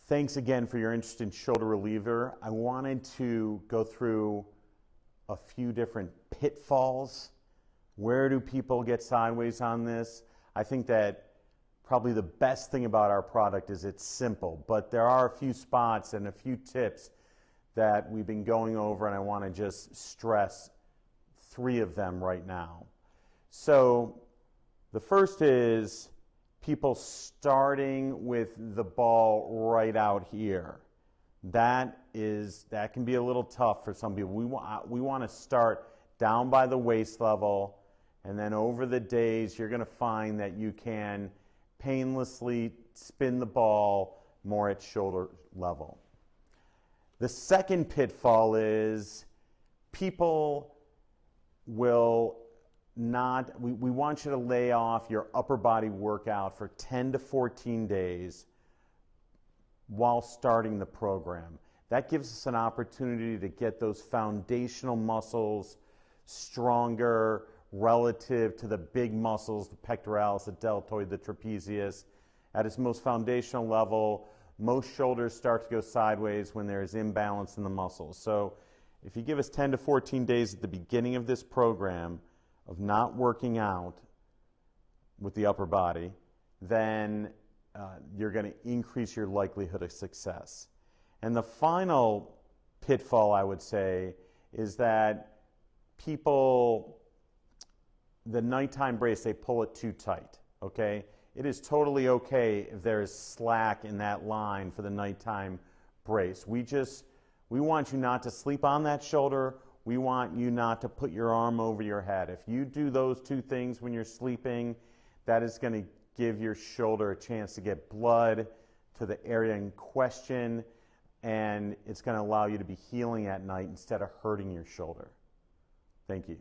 Thanks again for your interest in shoulder reliever. I wanted to go through a few different pitfalls. Where do people get sideways on this? I think that probably the best thing about our product is it's simple, but there are a few spots and a few tips that we've been going over, and I want to just stress 3 of them right now. So the first is people starting with the ball right out here. That can be a little tough for some people. We want to start down by the waist level, and then over the days you're going to find that you can painlessly spin the ball more at shoulder level. The second pitfall is people will not, we want you to lay off your upper body workout for 10 to 14 days while starting the program. That gives us an opportunity to get those foundational muscles stronger relative to the big muscles, the pectoralis, the deltoid, the trapezius. At its most foundational level, most shoulders start to go sideways when there is imbalance in the muscles. So if you give us 10 to 14 days at the beginning of this program of not working out with the upper body, then you're going to increase your likelihood of success. And the final pitfall, I would say, is that people, the nighttime brace, they pull it too tight, okay? It is totally okay if there is slack in that line for the nighttime brace. We want you not to sleep on that shoulder. We want you not to put your arm over your head. If you do those 2 things when you're sleeping, that is going to give your shoulder a chance to get blood to the area in question, and it's going to allow you to be healing at night instead of hurting your shoulder. Thank you.